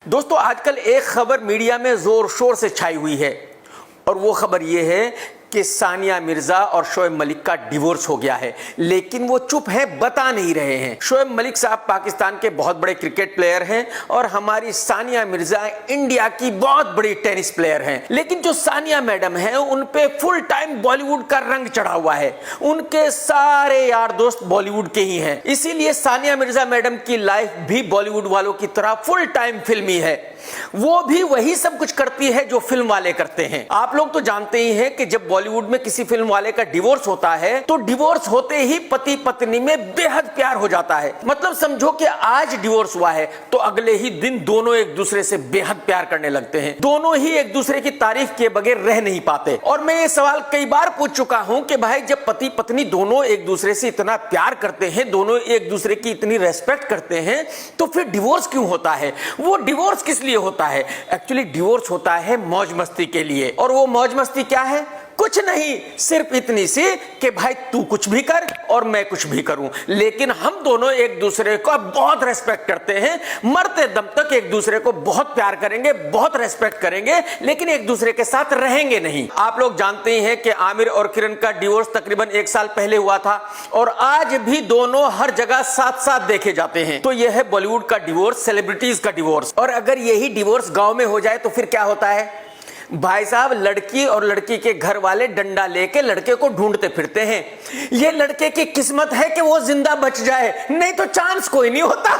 दोस्तों आजकल एक खबर मीडिया में जोर शोर से छाई हुई है और वो खबर ये है कि सानिया मिर्जा और शोएब मलिक का डिवोर्स हो गया है, लेकिन वो चुप हैं, बता नहीं रहे हैं। शोएब मलिक साहब पाकिस्तान के बहुत बड़े क्रिकेट प्लेयर हैं और हमारी सानिया मिर्जा इंडिया की बहुत बड़ी टेनिस प्लेयर हैं। लेकिन जो सानिया मैडम है उन पे फुल टाइम बॉलीवुड का रंग चढ़ा हुआ है। उनके सारे यार दोस्त बॉलीवुड के ही हैं, इसीलिए सानिया मिर्जा मैडम की लाइफ भी बॉलीवुड वालों की तरह फुल टाइम फिल्मी है। वो भी वही सब कुछ करती है जो फिल्म वाले करते हैं। आप लोग तो जानते ही हैं कि जब बॉलीवुड में किसी फिल्म वाले का डिवोर्स होता है तो डिवोर्स होते ही पति पत्नी में बेहद प्यार हो जाता है। मतलब समझो कि आज डिवोर्स हुआ है तो अगले ही दिन दोनों एक दूसरे से बेहद प्यार करने लगते हैं। दोनों ही एक दूसरे की तारीफ किए बगैर रह नहीं पाते। और मैं ये सवाल कई बार पूछ चुका हूं कि भाई जब पति पत्नी दोनों एक दूसरे से इतना प्यार करते हैं, दोनों एक दूसरे की इतनी रेस्पेक्ट करते हैं, तो फिर डिवोर्स क्यों होता है? वो डिवोर्स किस लिए होता है? एक्चुअली डिवोर्स होता है मौज मस्ती के लिए। और वो मौज मस्ती क्या है? कुछ नहीं, सिर्फ इतनी सी कि भाई तू कुछ भी कर और मैं कुछ भी करूं, लेकिन हम दोनों एक दूसरे को बहुत रेस्पेक्ट करते हैं। मरते दम तक एक दूसरे को बहुत प्यार करेंगे, बहुत रेस्पेक्ट करेंगे, लेकिन एक दूसरे के साथ रहेंगे नहीं। आप लोग जानते ही हैं कि आमिर और किरण का डिवोर्स तकरीबन 1 साल पहले हुआ था और आज भी दोनों हर जगह साथ साथ देखे जाते हैं। तो यह है बॉलीवुड का डिवोर्स, सेलिब्रिटीज का डिवोर्स। और अगर यही डिवोर्स गांव में हो जाए तो फिर क्या होता है भाई साहब? लड़की और लड़की के घर वाले डंडा लेके लड़के को ढूंढते फिरते हैं। ये लड़के की किस्मत है कि वो जिंदा बच जाए, नहीं तो चांस कोई नहीं होता।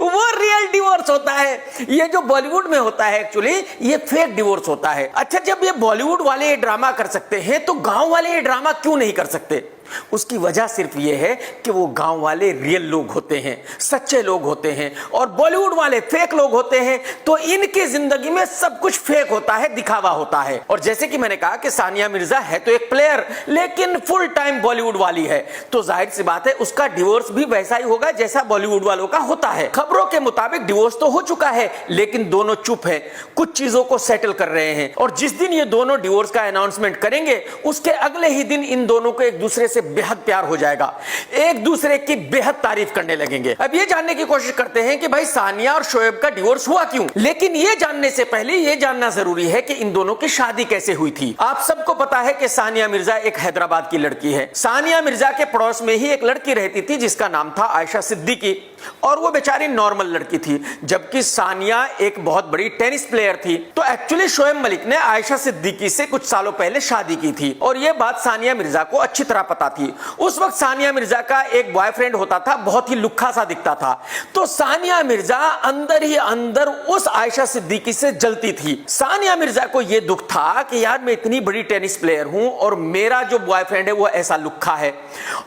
वो रियल डिवोर्स होता है। ये जो बॉलीवुड में होता है एक्चुअली ये फेक डिवोर्स होता है। अच्छा, जब ये बॉलीवुड वाले ये ड्रामा कर सकते हैं तो गांव वाले ये ड्रामा क्यों नहीं कर सकते? उसकी वजह सिर्फ यह है कि वो गांव वाले रियल लोग होते हैं, सच्चे लोग होते हैं, और बॉलीवुड वाले फेक लोग होते हैं। तो इनकी जिंदगी में सब कुछ फेक होता है, दिखावा होता है। और जैसे कि मैंने कहा कि सानिया मिर्जा है तो एक प्लेयर, लेकिन फुल टाइम बॉलीवुड वाली है, तो जाहिर सी बात है उसका डिवोर्स भी वैसा ही होगा जैसा बॉलीवुड वालों का होता है। खबरों के मुताबिक डिवोर्स तो हो चुका है, लेकिन दोनों चुप है, कुछ चीजों को सेटल कर रहे हैं। और जिस दिन ये दोनों डिवोर्स का अनाउंसमेंट करेंगे उसके अगले ही दिन इन दोनों को एक दूसरे से बेहद प्यार हो जाएगा, एक दूसरे की बेहद तारीफ करने लगेंगे। अब ये जानने की कोशिश करते हैं कि भाई सानिया और शोएब का डिवोर्स हुआ क्यों, लेकिन ये जानने से पहले ये जानना जरूरी है कि इन दोनों की शादी कैसे हुई थी। आप सबको पता है कि सानिया मिर्जा एक हैदराबाद की लड़की है। सानिया मिर्जा के पड़ोस में ही एक लड़की रहती थी जिसका नाम था आयशा सिद्दीकी, और वो बेचारी नॉर्मल लड़की थी, जबकि सानिया एक बहुत बड़ी टेनिस प्लेयर थी। तो एक्चुअली शोएब मलिक ने आयशा सिद्दीकी से कुछ सालों पहले शादी की थी और यह बात सानिया मिर्जा को अच्छी तरह पता थी। उस वक्त सानिया मिर्जा का एक बॉयफ्रेंड होता था, बहुत ही लुक्खा सा दिखता था। तो सानिया मिर्जा अंदर ही अंदर उस आयशा सिद्दीकी से जलती थी। सानिया मिर्जा को यह दुख था कि यार मैं इतनी बड़ी टेनिस प्लेयर हूं और मेरा जो बॉयफ्रेंड है वो ऐसा लुक्खा है,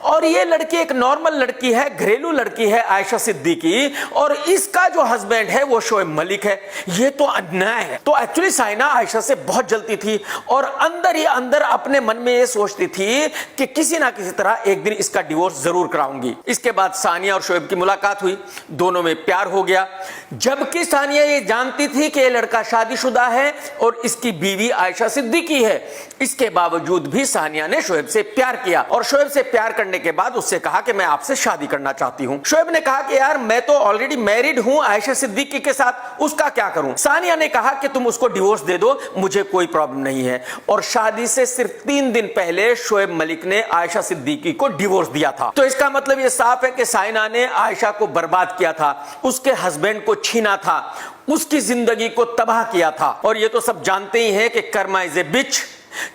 और ये लड़की एक नॉर्मल लड़की है, घरेलू लड़की है आयशा सिद्दीकी, और इसका जो हस्बैंड है वो शोएब मलिक है। ये तो अन्याय है। तो एक्चुअली साइना आयशा से बहुत जलती थी और अंदर ही अंदर अपने मन में ये सोचती थी कि किसी ना किसी तरह एक दिन इसका डिवोर्स जरूर कराऊंगी। इसके बाद सानिया और शोएब की मुलाकात हुई, दोनों में प्यार हो गया, जबकि सानिया ये जानती थी कि ये लड़का शादीशुदा है और इसकी बीवी आयशा सिद्दीकी है। इसके बावजूद भी सानिया ने शोएब से प्यार किया और शोएब से प्यार करने के बाद उससे कहा कि मैं आपसे शादी करना चाहती हूं। शोएब ने कहा कि यार मैं तो ऑलरेडी मैरिड हूं आयशा सिद्दीकी के साथ, उसका क्या करूं? सानिया ने कहा कि तुम उसको डिवोर्स दे दो, मुझे कोई प्रॉब्लम नहीं है। और शादी से सिर्फ 3 दिन पहले शोएब मलिक ने आयशा सिद्दीकी को डिवोर्स दिया था। तो इसका मतलब यह साफ है कि साइना ने आयशा को बर्बाद किया था, उसके हस्बैंड को छीना था, उसकी जिंदगी को तबाह किया था। और ये तो सब जानते ही हैं कि कर्मा इज ए बिच,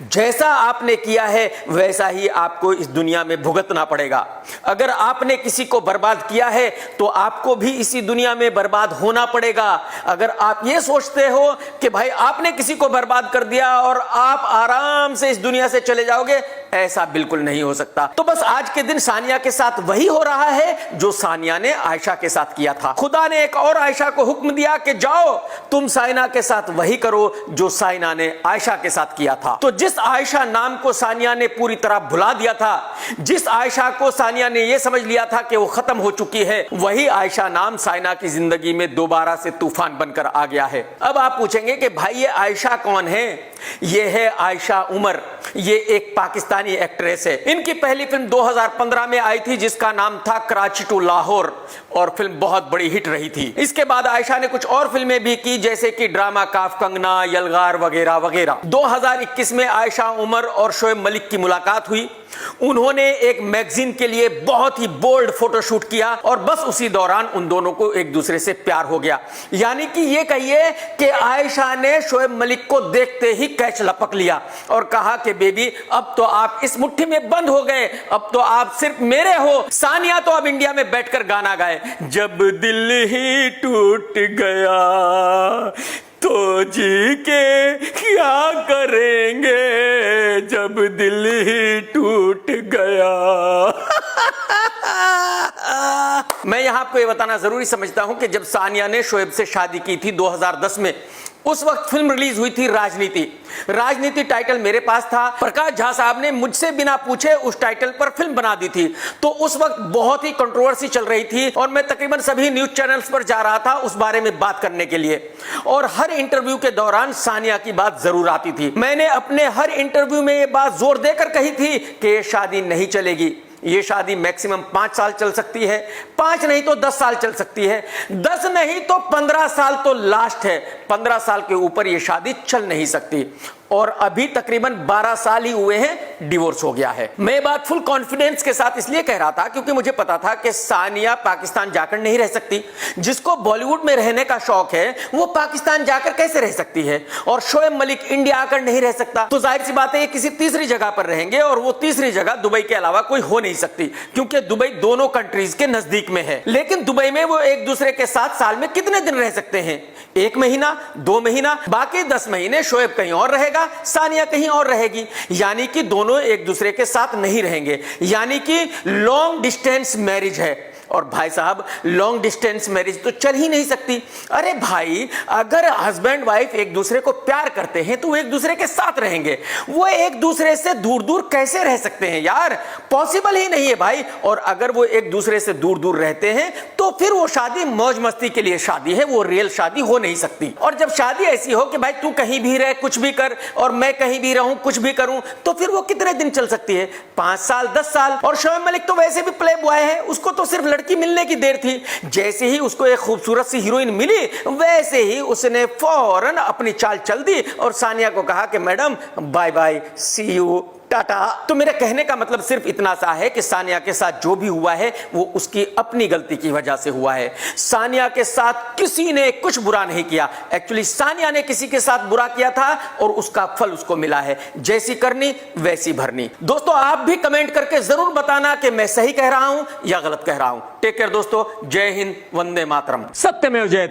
जैसा आपने किया है वैसा ही आपको इस दुनिया में भुगतना पड़ेगा। अगर आपने किसी को बर्बाद किया है तो आपको भी इसी दुनिया में बर्बाद होना पड़ेगा। अगर आप ये सोचते हो कि भाई आपने किसी को बर्बाद कर दिया और आप आराम से इस दुनिया से चले जाओगे, ऐसा बिल्कुल नहीं हो सकता। तो बस आज के दिन सानिया के साथ वही हो रहा है जो सानिया ने आयशा के साथ किया था। खुदा ने एक और आयशा को हुक्म दिया कि जाओ तुम साइना के साथ वही करो जो साइना ने आयशा के साथ किया था। तो जिस आयशा नाम को सानिया ने पूरी तरह भुला दिया था, जिस आयशा को सानिया ने यह समझ लिया था कि वो खत्म हो चुकी है, वही आयशा नाम साइना की जिंदगी में दोबारा से तूफान बनकर आ गया है। अब आप पूछेंगे कि भाई ये आयशा कौन है? ये है आयशा उमर। ये एक पाकिस्तानी एक्ट्रेस है। इनकी पहली फिल्म 2015 में आई थी जिसका नाम था कराची टू लाहौर, और फिल्म बहुत बड़ी हिट रही थी। इसके बाद आयशा ने कुछ और फिल्में भी की, जैसे कि ड्रामा काफ कंगना, यलगार वगैरह वगैरह। 2021 में आयशा उमर और शोएब मलिक की मुलाकात हुई। उन्होंने एक मैगजीन के लिए बहुत ही बोल्ड फोटोशूट किया और बस उसी दौरान उन दोनों को एक दूसरे से प्यार हो गया। यानी कि ये कहिए कि आयशा ने शोएब मलिक को देखते ही कैच लपक लिया और कहा कि बेबी अब तो आप इस मुट्ठी में बंद हो गए, अब तो आप सिर्फ मेरे हो। सानिया तो अब इंडिया में बैठकर गाना गाए, जब दिल ही टूट गया तो जी के क्या करेंगे, जब दिल ही टूट गया। मैं यहां आपको ये बताना जरूरी समझता हूं कि जब सानिया ने शोएब से शादी की थी 2010 में, उस वक्त फिल्म रिलीज हुई थी राजनीति। राजनीति टाइटल मेरे पास था। प्रकाश झा साहब ने मुझसे बिना पूछे उस टाइटल पर फिल्म बना दी थी। तो उस वक्त बहुत ही कंट्रोवर्सी चल रही थी और मैं तकरीबन सभी न्यूज चैनल्स पर जा रहा था उस बारे में बात करने के लिए, और हर इंटरव्यू के दौरान सानिया की बात जरूर आती थी। मैंने अपने हर इंटरव्यू में ये बात जोर देकर कही थी कि ये शादी नहीं चलेगी, ये शादी मैक्सिमम 5 साल चल सकती है, 5 नहीं तो 10 साल चल सकती है, 10 नहीं तो 15 साल तो लास्ट है, 15 साल के ऊपर ये शादी चल नहीं सकती। और अभी तकरीबन 12 साल ही हुए हैं, डिवोर्स हो गया है। मैं बात फुल कॉन्फिडेंस के साथ इसलिए कह रहा था क्योंकि मुझे पता था कि सानिया पाकिस्तान जाकर नहीं रह सकती। जिसको बॉलीवुड में रहने का शौक है वो पाकिस्तान जाकर कैसे रह सकती है, और शोएब मलिक इंडिया आकर नहीं रह सकता। तो जाहिर सी बात है ये किसी तीसरी जगह पर रहेंगे, और वो तीसरी जगह दुबई के अलावा कोई हो नहीं सकती, क्योंकि दुबई दोनों कंट्रीज के नजदीक में है। लेकिन दुबई में वो एक दूसरे के साथ साल में कितने दिन रह सकते हैं? 1 महीना, 2 महीना, बाकी 10 महीने शोएब कहीं और रहेगा, सानिया कहीं और रहेगी। यानी कि दोनों एक दूसरे के साथ नहीं रहेंगे, यानी कि लॉन्ग डिस्टेंस मैरिज है। और भाई साहब लॉन्ग डिस्टेंस मैरिज तो चल ही नहीं सकती। अरे भाई अगर हस्बैंड वाइफ एक दूसरे को प्यार करते हैं तो वो एक दूसरे के साथ रहेंगे, वो एक दूसरे से दूर दूर कैसे रह सकते हैं यार? पॉसिबल ही नहीं है भाई। और अगर वो एक दूसरे से दूर दूर रहते हैं तो फिर वो शादी मौज मस्ती के लिए शादी है, वो रियल शादी हो नहीं सकती। और जब शादी ऐसी हो कि भाई तू कहीं भी रह कुछ भी कर और मैं कहीं भी रहूं कुछ भी करूं, तो फिर वो कितने दिन चल सकती है? 5 साल, 10 साल। और शोएब मलिक तो वैसे भी प्ले बॉय है, उसको तो सिर्फ लड़की मिलने की देर थी। जैसे ही उसको एक खूबसूरत सी हीरोइन मिली वैसे ही उसने फौरन अपनी चाल चल दी और सानिया को कहा कि madam bye bye, see you, tata. तो मेरे कहने का मतलब सिर्फ इतना सा है कि सानिया के साथ जो भी हुआ है वो उसकी अपनी गलती की वजह से हुआ है। सानिया के साथ किसी ने कुछ बुरा नहीं किया। एक्चुअली सानिया ने किसी के साथ बुरा किया था और उसका फल उसको मिला है। जैसी करनी वैसी भरनी। दोस्तों आप भी कमेंट करके जरूर बताना कि मैं सही कह रहा हूं या गलत कह रहा हूं। टेक केयर दोस्तों, जय हिंद, वंदे मातरम, सत्यमेव जयते।